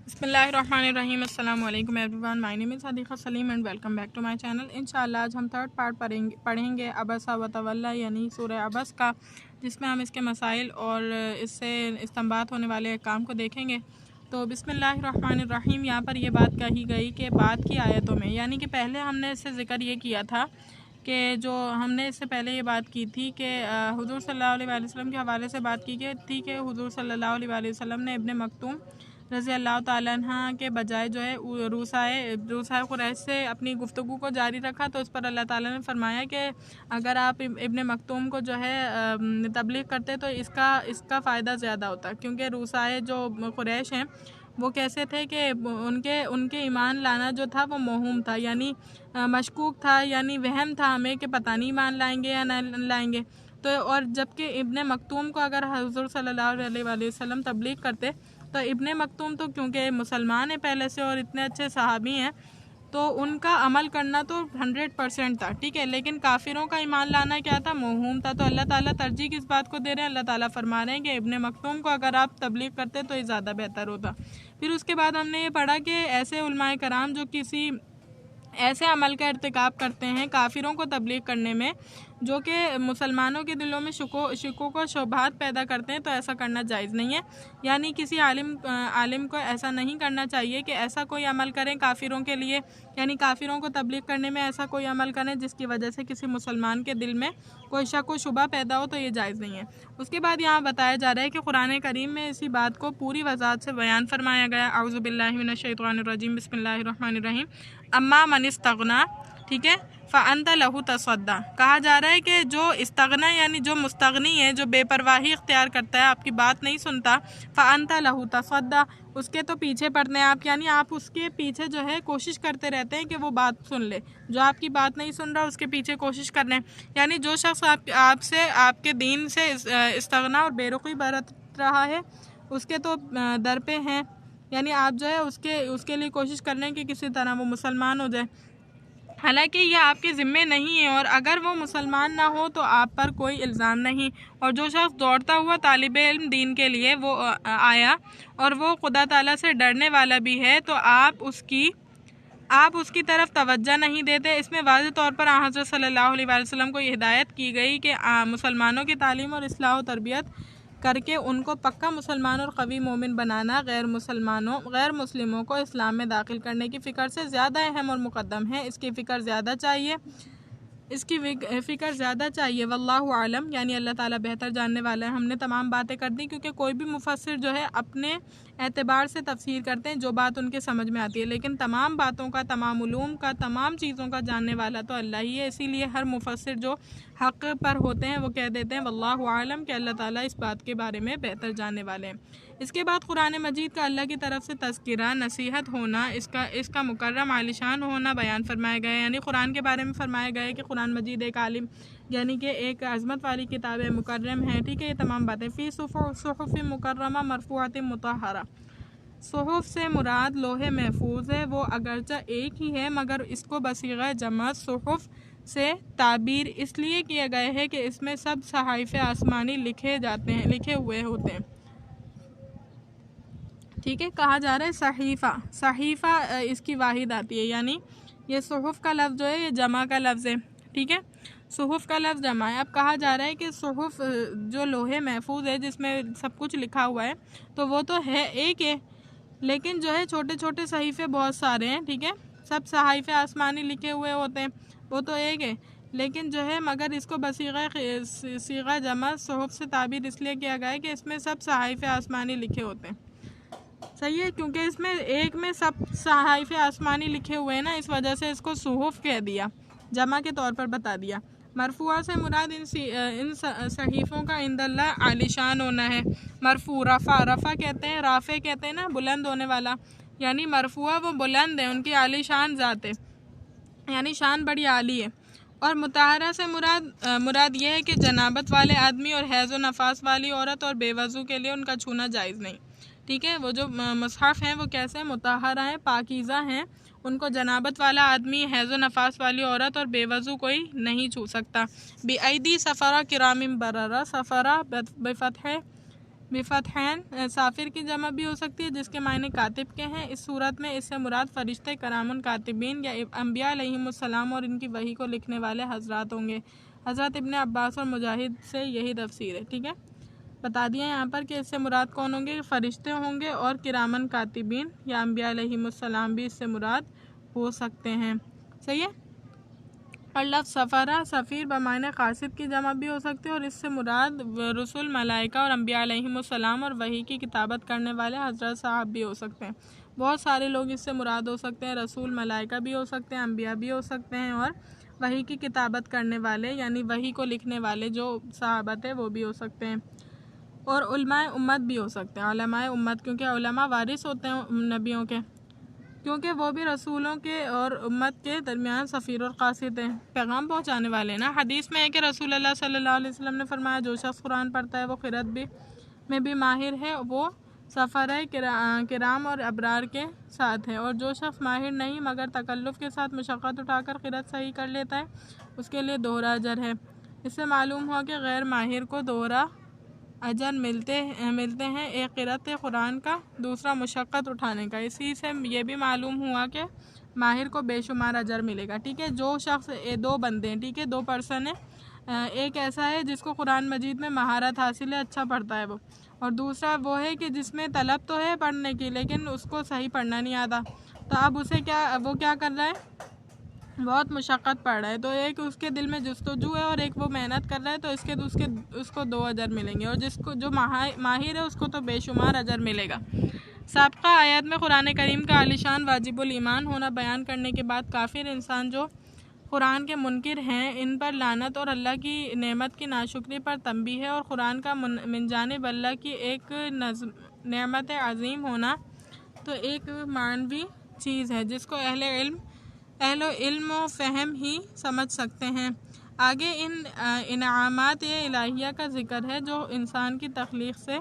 بسم اللہ الرحمن الرحیم۔ السلام علیکم everyone, my name is Siddiqa Saleem and welcome back to my channel. انشاءاللہ آج ہم تھرڈ پارٹ پڑھیں گے عبسہ وتولی یعنی سورہ عبس کا، جس میں ہم اس کے مسائل اور اس سے استنباط ہونے والے احکام کو دیکھیں گے۔ تو بسم اللہ الرحمن الرحیم، یہاں پر یہ بات کہی گئی کہ بعد کی آیتوں میں، یعنی کہ پہلے ہم نے اس سے ذکر یہ کیا تھا کہ جو ہم نے اس سے پہلے یہ بات کی تھی کہ حضور صلی اللہ علیہ وآلہ وسلم کے حوالے سے بات کی گئی تھی کہ حضور صلی اللہ علیہ وآلہ وسلم نے ابن مکتوم رضی اللہ تعالیٰ عنہ کے بجائے جو ہے روسائے قریش سے اپنی گفتگو کو جاری رکھا، تو اس پر اللہ تعالیٰ نے فرمایا کہ اگر آپ ابن مکتوم کو جو ہے تبلیغ کرتے تو اس کا فائدہ زیادہ ہوتا، کیونکہ روسائے جو قریش ہیں وہ کیسے تھے کہ ان کے ایمان لانا جو تھا وہ موہوم تھا، یعنی مشکوک تھا، یعنی وہم تھا ہمیں کہ پتہ نہیں ایمان لائیں گے یا نہ لائیں گے۔ تو اور جبکہ ابن مکتوم کو اگر حضور صلی اللہ علیہ وآلہ وسلم تبلیغ کرتے تو ابن مکتوم تو کیونکہ مسلمان ہیں پہلے سے اور اتنے اچھے صحابی ہیں، تو ان کا عمل کرنا تو 100% تھا، ٹھیک ہے، لیکن کافروں کا ایمان لانا کیا تھا؟ موہوم تھا۔ تو اللہ تعالیٰ ترجیح کس بات کو دے رہے ہیں؟ اللہ تعالیٰ فرما رہے ہیں کہ ابن مکتوم کو اگر آپ تبلیغ کرتے تو یہ زیادہ بہتر ہوتا۔ پھر اس کے بعد ہم نے یہ پڑھا کہ ایسے علماء کرام جو کسی ایسے عمل کا ارتکاب کرتے ہیں کافروں کو تبلیغ کرنے میں جو کہ مسلمانوں کے دلوں میں شکوک و شبہات پیدا کرتے ہیں، تو ایسا کرنا جائز نہیں ہے۔ یعنی کسی عالم کو ایسا نہیں کرنا چاہیے کہ ایسا کوئی عمل کریں کافروں کے لیے، یعنی کافروں کو تبلیغ کرنے میں ایسا کوئی عمل کریں جس کی وجہ سے کسی مسلمان کے دل میں کوئی شک و شبہ پیدا ہو، تو یہ جائز نہیں ہے۔ اس کے بعد یہاں بتایا جا رہا ہے کہ قرآن کریم میں اسی بات کو پوری وضاحت سے بیان فرمایا گیا۔ اعوذ باللہ من الشیطان الرجیم، بسم اللہ الرحمن الرحیم۔ اما من استغنا، ٹھیک ہے، فانت لہ تصدی، کہا جا رہا ہے کہ جو استغنا یعنی جو مستغنی ہے، جو بے پرواہی اختیار کرتا ہے، آپ کی بات نہیں سنتا، فانت لہ تصدی، اس کے تو پیچھے پڑتے ہیں آپ، یعنی آپ اس کے پیچھے جو ہے کوشش کرتے رہتے ہیں کہ وہ بات سن لے۔ جو آپ کی بات نہیں سن رہا اس کے پیچھے کوشش کر رہے ہیں، یعنی جو شخص آپ کے دین سے استغنا اور بے رخی برت رہا ہے، اس کے تو در پہ ہیں، یعنی آپ جو ہے اس کے لیے کوشش کر رہے ہیں کہ کسی طرح وہ مسلمان ہو جائے، حالانکہ یہ آپ کے ذمے نہیں ہے، اور اگر وہ مسلمان نہ ہو تو آپ پر کوئی الزام نہیں۔ اور جو شخص دوڑتا ہوا طالب علم دین کے لیے وہ آیا اور وہ خدا تعالیٰ سے ڈرنے والا بھی ہے، تو آپ اس کی طرف توجہ نہیں دیتے۔ اس میں واضح طور پر حضرت صلی اللہ علیہ وآلہ وسلم کو یہ ہدایت کی گئی کہ مسلمانوں کی تعلیم اور اصلاح و تربیت کر کے ان کو پکا مسلمان اور قوی مومن بنانا غیر مسلموں کو اسلام میں داخل کرنے کی فکر سے زیادہ اہم اور مقدم ہے۔ اس کی فکر زیادہ چاہیے، واللہ عالم، یعنی اللہ تعالیٰ بہتر جاننے والا ہے۔ ہم نے تمام باتیں کر دی، کیونکہ کوئی بھی مفسر جو ہے اپنے اعتبار سے تفسیر کرتے ہیں جو بات ان کے سمجھ میں آتی ہے، لیکن تمام باتوں کا، تمام علوم کا، تمام چیزوں کا جاننے والا تو اللہ ہی ہے۔ اسی لیے ہر مفسر جو حق پر ہوتے ہیں وہ کہہ دیتے ہیں واللہ عالم، کہ اللہ تعالیٰ اس بات کے بارے میں بہتر جاننے والے ہیں۔ اس کے بعد قرآن مجید کا اللہ کی طرف سے تذکرہ، نصیحت ہونا، اس کا مکرم عالیشان ہونا بیان فرمایا گیا ہے، یعنی قرآن کے بارے میں فرمایا گیا ہے کہ قرآن مجید ایک عالم یعنی کہ ایک عظمت والی کتاب ہے، مکرم ہے، ٹھیک ہے، یہ تمام باتیں۔ فی صحف مکرمہ مرفوعۃ مطہرہ، صحف سے مراد لوح محفوظ ہے، وہ اگرچہ ایک ہی ہے مگر اس کو بصیغہ جمع صحف سے تعبیر اس لیے کیا گیا ہے کہ اس میں سب صحائف آسمانی لکھے ہوئے ہوتے ہیں، ٹھیک ہے۔ کہا جا رہا ہے صحیفہ اس کی واحد آتی ہے، یعنی یہ صحف کا لفظ جو ہے یہ جمع کا لفظ ہے، ٹھیک ہے، صحف کا لفظ جمع ہے۔ اب کہا جا رہا ہے کہ صحف جو لوح محفوظ ہے جس میں سب کچھ لکھا ہوا ہے، تو وہ تو ہے ایک ہے، لیکن جو ہے چھوٹے چھوٹے صحیفے بہت سارے ہیں، ٹھیک ہے، سب صحائف آسمانی لکھے ہوئے ہوتے ہیں، وہ تو ایک ہے، لیکن جو ہے مگر اس کو بصیغہ جمع صحف سے تعبیر اس لیے کیا گیا ہے کہ اس میں سب صحائف آسمانی لکھے ہوتے ہیں، صحیح ہے، کیونکہ اس میں ایک میں سب صحائف آسمانی لکھے ہوئے ہیں نا، اس وجہ سے اس کو صحف کہہ دیا، جمع کے طور پر بتا دیا۔ مرفوعہ سے مراد ان صحیفوں کا عند اللہ عالیشان ہونا ہے۔ مرفوع رفع کہتے ہیں، رافع کہتے ہیں نا بلند ہونے والا، یعنی مرفوعہ وہ بلند ہے، ان کی عالیشان ذات ہے، یعنی شان بڑی عالی ہے۔ اور مطہرہ سے مراد یہ ہے کہ جنابت والے آدمی اور حیض و نفاس والی عورت اور بے وضو کے لیے ان کا چھونا جائز نہیں، ٹھیک ہے۔ وہ جو مصحف ہیں وہ کیسے ہیں؟ مطہرہ ہیں، پاکیزہ ہیں، ان کو جنابت والا آدمی، حیض و نفاس والی عورت اور بے وضو کوئی نہیں چھو سکتا۔ بِأَیْدِی سَفَرَہ کِرَامٍ بَرَرَہ، سفرہ بفتح بفتحین سافر کی جمع بھی ہو سکتی ہے جس کے معنی کاتب کے ہیں۔ اس صورت میں اس سے مراد فرشتے کرام کاتبین یا انبیاء علیہم السلام اور ان کی وحی کو لکھنے والے حضرات ہوں گے۔ حضرت ابن عباس اور مجاہد سے یہی تفسیر ہے، ٹھیک ہے۔ بتا دیا یہاں پر کہ اس سے مراد کون ہوں گے، فرشتے ہوں گے، اور کرامن کاتبین یا انبیاء علیہم السلام بھی اس سے مراد ہو سکتے ہیں، صحیح ہے۔ اور لفظ سفرہ سفیر بمعنی قاصد کی جمع بھی ہو سکتے ہیں، اور اس سے مراد رسول ملائکہ اور انبیاء علیہم السلام اور وحی کی کتابت کرنے والے حضرت صاحب بھی ہو سکتے ہیں۔ بہت سارے لوگ اس سے مراد ہو سکتے ہیں، رسول ملائکہ بھی ہو سکتے ہیں، انبیاء بھی ہو سکتے ہیں، اور وحی کی کتابت کرنے والے یعنی وحی کو لکھنے والے جو صحابت ہے وہ بھی ہو سکتے ہیں، اور علماء امت بھی ہو سکتے ہیں۔ علماء امت کیونکہ علماء وارث ہوتے ہیں نبیوں کے، کیونکہ وہ بھی رسولوں کے اور امت کے درمیان سفیر اور قاصد ہیں، پیغام پہنچانے والے نا۔ حدیث میں ہے کہ رسول اللہ صلی اللہ علیہ وسلم نے فرمایا جو شخص قرآن پڑھتا ہے وہ قرأت میں بھی ماہر ہے، وہ سفرہ کرام اور ابرار کے ساتھ ہے، اور جو شخص ماہر نہیں مگر تکلف کے ساتھ مشقت اٹھا کر قرأت صحیح کر لیتا ہے اس کے لیے دوہرا اجر ہے۔ اس سے معلوم ہوا کہ غیر ماہر کو دوہرا اجر ملتے ہیں، ایک قرأت قرآن کا، دوسرا مشقت اٹھانے کا۔ اسی سے یہ بھی معلوم ہوا کہ ماہر کو بے شمار اجر ملے گا، ٹھیک ہے۔ جو شخص دو بندے ہیں، ٹھیک ہے، دو پرسن ہیں، ایک ایسا ہے جس کو قرآن مجید میں مہارت حاصل ہے، اچھا پڑھتا ہے وہ، اور دوسرا وہ ہے کہ جس میں طلب تو ہے پڑھنے کی لیکن اس کو صحیح پڑھنا نہیں آتا، تو اب وہ کیا کر رہا ہے، بہت مشقت پڑ رہا ہے، تو ایک اس کے دل میں جستجو ہے اور ایک وہ محنت کر رہا ہے، تو اس کو 2 اجر ملیں گے، اور جو ماہر ہے اس کو تو بے شمار اجر ملے گا۔ سابقہ آیات میں قرآن کریم کا عالیشان واجب الایمان ہونا بیان کرنے کے بعد کافر انسان جو قرآن کے منکر ہیں ان پر لعنت اور اللہ کی نعمت کی ناشکری پر تنبیہ ہے، اور قرآن کا من جانب اللہ کی ایک نعمت عظیم ہونا تو ایک معنوی چیز ہے جس کو اہل علم و فہم ہی سمجھ سکتے ہیں۔ آگے ان انعامات الہیہ کا ذکر ہے جو انسان کی تخلیق سے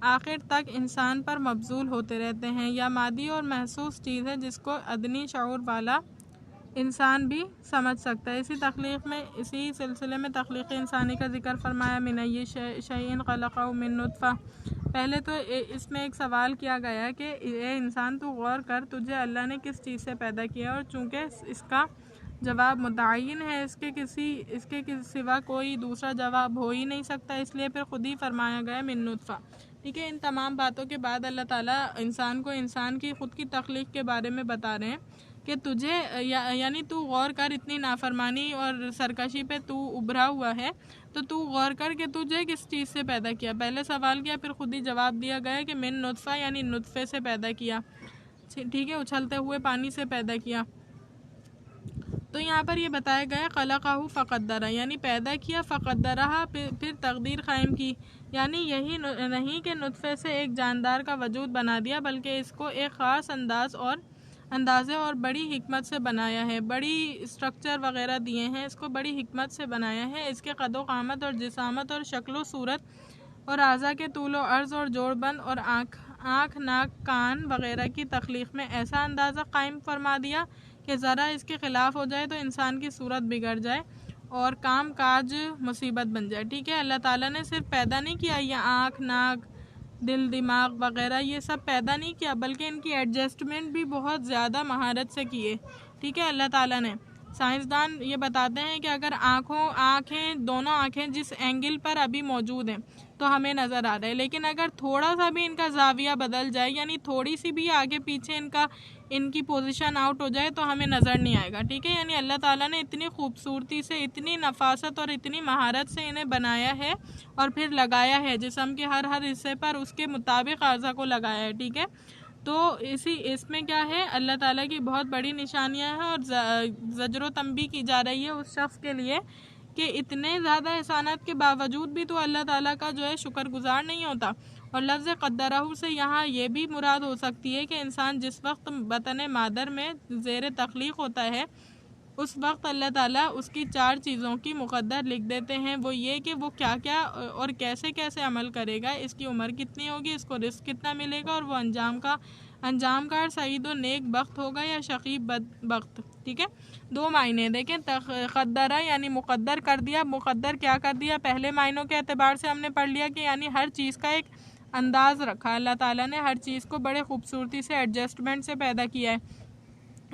آخر تک انسان پر مبذول ہوتے رہتے ہیں، یا مادی اور محسوس چیز ہے جس کو ادنی شعور والا انسان بھی سمجھ سکتا ہے۔ اسی سلسلے میں تخلیق انسانی کا ذکر فرمایا، من ای شیء خلقہ من نطفہ۔ پہلے تو اس میں ایک سوال کیا گیا کہ اے انسان تو غور کر، تجھے اللہ نے کس چیز سے پیدا کیا، اور چونکہ اس کا جواب متعین ہے، اس کے سوا کوئی دوسرا جواب ہو ہی نہیں سکتا، اس لیے پھر خود ہی فرمایا گیا من نطفہ، ٹھیک ہے۔ ان تمام باتوں کے بعد اللہ تعالیٰ انسان کی خود کی تخلیق کے بارے میں بتا رہے ہیں کہ تجھے یعنی تو غور کر، اتنی نافرمانی اور سرکشی پہ تو ابھرا ہوا ہے، تو غور کر کہ تجھے کس چیز سے پیدا کیا۔ پہلے سوال کیا، پھر خود ہی جواب دیا گیا کہ من نطفہ یعنی نطفے سے پیدا کیا، ٹھیک ہے، اچھلتے ہوئے پانی سے پیدا کیا۔ تو یہاں پر یہ بتایا گیا خلقہ فقدرہ یعنی پیدا کیا، فقدرہ پھر تقدیر قائم کی، یعنی یہی نہیں کہ نطفے سے ایک جاندار کا وجود بنا دیا بلکہ اس کو ایک خاص اندازے اور بڑی حکمت سے بنایا ہے، بڑی اسٹرکچر وغیرہ دیے ہیں، اس کو بڑی حکمت سے بنایا ہے۔ اس کے قد و قامت اور جسامت اور شکل و صورت اور اعضاء کے طول و عرض اور جوڑ بند اور آنکھ ناک کان وغیرہ کی تخلیق میں ایسا اندازہ قائم فرما دیا کہ ذرا اس کے خلاف ہو جائے تو انسان کی صورت بگڑ جائے اور کام کاج مصیبت بن جائے، ٹھیک ہے۔ اللہ تعالیٰ نے صرف پیدا نہیں کیا یہ آنکھ ناک دل دماغ وغیرہ یہ سب پیدا نہیں کیا بلکہ ان کی ایڈجسٹمنٹ بھی بہت زیادہ مہارت سے کیے، ٹھیک ہے اللہ تعالیٰ نے۔ سائنسدان یہ بتاتے ہیں کہ اگر دونوں آنکھیں جس اینگل پر ابھی موجود ہیں تو ہمیں نظر آ رہا ہے، لیکن اگر تھوڑا سا بھی ان کا زاویہ بدل جائے یعنی تھوڑی سی بھی آگے پیچھے ان کی پوزیشن آؤٹ ہو جائے تو ہمیں نظر نہیں آئے گا، ٹھیک ہے۔ یعنی اللہ تعالیٰ نے اتنی خوبصورتی سے، اتنی نفاست اور اتنی مہارت سے انہیں بنایا ہے اور پھر لگایا ہے جسم کے ہر حصے پر اس کے مطابق اعضاء کو لگایا ہے، ٹھیک ہے۔ تو اس میں کیا ہے، اللہ تعالیٰ کی بہت بڑی نشانیاں ہیں اور زجر و تنبیہ کی جا رہی ہے اس شخص کے لیے کہ اتنے زیادہ احسانات کے باوجود بھی تو اللہ تعالیٰ کا جو ہے شکر گزار نہیں ہوتا۔ اور لفظ قدرہ سے یہاں یہ بھی مراد ہو سکتی ہے کہ انسان جس وقت بطن مادر میں زیر تخلیق ہوتا ہے اس وقت اللہ تعالیٰ اس کی 4 چیزوں کی مقدر لکھ دیتے ہیں، وہ یہ کہ وہ کیا کیا اور کیسے کیسے عمل کرے گا، اس کی عمر کتنی ہوگی، اس کو رزق کتنا ملے گا، اور وہ انجام کار سعید و نیک بخت ہوگا یا شقی بدبخت، ٹھیک ہے۔ 2 معنی دیکھیں، قدرہ یعنی مقدر کر دیا، مقدر کیا کر دیا، پہلے معنوں کے اعتبار سے ہم نے پڑھ لیا کہ یعنی ہر چیز کا ایک انداز رکھا ہے۔ اللہ تعالیٰ نے ہر چیز کو بڑے خوبصورتی سے ایڈجسٹمنٹ سے پیدا کیا ہے،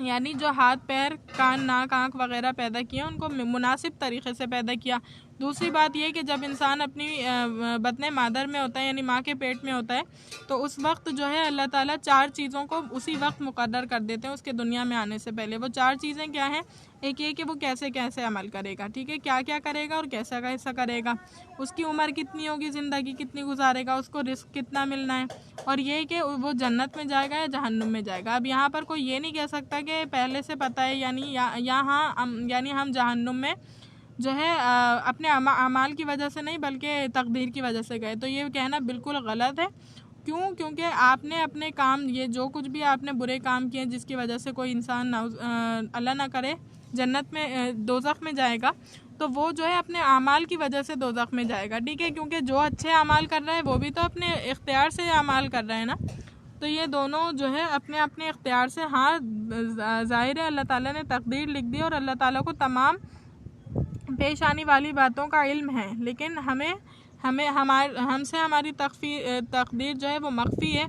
یعنی جو ہاتھ پیر کان ناک آنکھ وغیرہ پیدا کیا ان کو مناسب طریقے سے پیدا کیا۔ دوسری بات یہ کہ جب انسان اپنی بطن مادر میں ہوتا ہے یعنی ماں کے پیٹ میں ہوتا ہے تو اس وقت جو ہے اللہ تعالیٰ 4 چیزوں کو اسی وقت مقرر کر دیتے ہیں اس کے دنیا میں آنے سے پہلے۔ وہ 4 چیزیں کیا ہیں؟ ایک یہ کہ وہ کیسے کیسے عمل کرے گا، ٹھیک ہے، کیا کیا کرے گا اور کیسا کیسا کرے گا، اس کی عمر کتنی ہوگی، زندگی کتنی گزارے گا، اس کو رزق کتنا ملنا ہے، اور یہ کہ وہ جنت میں جائے گا یا جہنم میں جائے گا۔ اب یہاں پر کوئی یہ نہیں کہہ سکتا کہ پہلے سے پتہ ہے، یعنی ہم جہنم میں جو ہے اپنے اعمال کی وجہ سے نہیں بلکہ تقدیر کی وجہ سے گئے، تو یہ کہنا بالکل غلط ہے۔ کیونکہ آپ نے اپنے کام، یہ جو کچھ بھی آپ نے برے کام کیے جس کی وجہ سے کوئی انسان اللہ نہ کرے جنت میں دوزخ میں جائے گا، تو وہ جو ہے اپنے اعمال کی وجہ سے دوزخ میں جائے گا، ٹھیک ہے، کیونکہ جو اچھے اعمال کر رہا ہے وہ بھی تو اپنے اختیار سے اعمال کر رہا ہے نا، تو یہ دونوں جو ہے اپنے اپنے اختیار سے، ہاں ظاہر ہے اللہ تعالیٰ نے تقدیر لکھ دی اور اللہ تعالیٰ کو تمام پیش آنے والی باتوں کا علم ہے، لیکن ہم سے ہماری تقدیر جو ہے وہ مخفی ہے،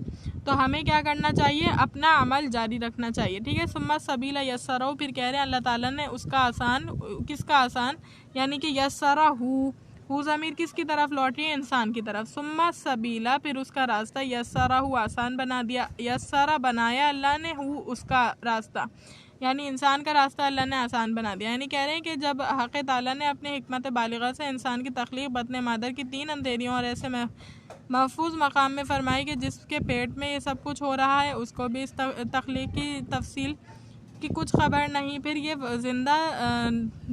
تو ہمیں کیا کرنا چاہیے؟ اپنا عمل جاری رکھنا چاہیے، ٹھیک ہے۔ ثم السبیل یسرہ، پھر کہہ رہے ہیں اللہ تعالیٰ نے اس کا آسان، کس کا آسان؟ یعنی کہ یسرہ، ضمیر کس کی طرف لوٹ رہی ہے؟ انسان کی طرف۔ ثم السبیل، پھر اس کا راستہ، یسرہ، آسان بنا دیا، یسرہ بنایا اللہ نے، اس کا راستہ، یعنی انسان کا راستہ اللہ نے آسان بنا دیا۔ یعنی کہہ رہے ہیں کہ جب حق تعالیٰ نے اپنے حکمت بالغہ سے انسان کی تخلیق بطن مادر کی 3 اندھیریوں اور ایسے محفوظ مقام میں فرمائی کہ جس کے پیٹ میں یہ سب کچھ ہو رہا ہے اس کو بھی اس تخلیق کی تفصیل کی کچھ خبر نہیں، پھر یہ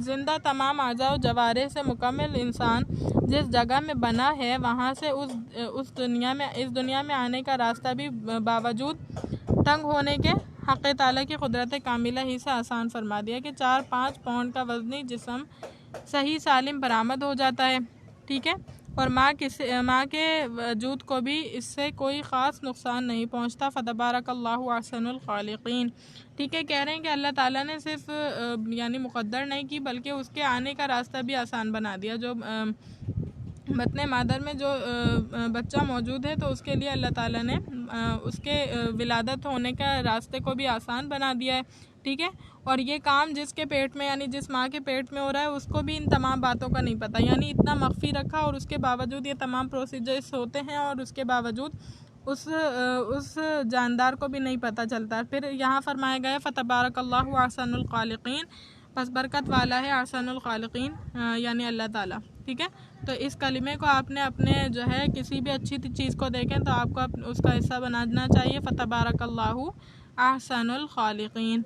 زندہ تمام اعضاء و جوارح سے مکمل انسان جس جگہ میں بنا ہے وہاں سے اس دنیا میں آنے کا راستہ بھی باوجود تنگ ہونے کے حق تعالیٰ کی قدرت کاملہ ہی سے آسان فرما دیا کہ 4-5 پاؤنڈ کا وزنی جسم صحیح سالم برآمد ہو جاتا ہے، ٹھیک ہے، اور ماں کے وجود کو بھی اس سے کوئی خاص نقصان نہیں پہنچتا۔ فتبارک اللہ احسن الخالقین، ٹھیک ہے، کہہ رہے ہیں کہ اللہ تعالیٰ نے صرف یعنی مقدر نہیں کی بلکہ اس کے آنے کا راستہ بھی آسان بنا دیا۔ جو بطن مادر میں جو بچہ موجود ہے تو اس کے لیے اللہ تعالیٰ نے اس کے ولادت ہونے کا راستے کو بھی آسان بنا دیا ہے، ٹھیک ہے، اور یہ کام جس کے پیٹ میں یعنی جس ماں کے پیٹ میں ہو رہا ہے اس کو بھی ان تمام باتوں کا نہیں پتہ، یعنی اتنا مخفی رکھا اور اس کے باوجود یہ تمام پروسیجرز ہوتے ہیں اور اس کے باوجود اس جاندار کو بھی نہیں پتہ چلتا۔ پھر یہاں فرمایا گیا فتبارک اللہ احسن الخالقین، پس برکت والا ہے احسن الخالقین یعنی اللہ تعالیٰ، ٹھیک ہے۔ تو اس کلمے کو آپ نے اپنے جو ہے کسی بھی اچھی چیز کو دیکھیں تو آپ کو اس کا حصہ بنانا چاہیے، فتبارک اللہ احسن الخالقین۔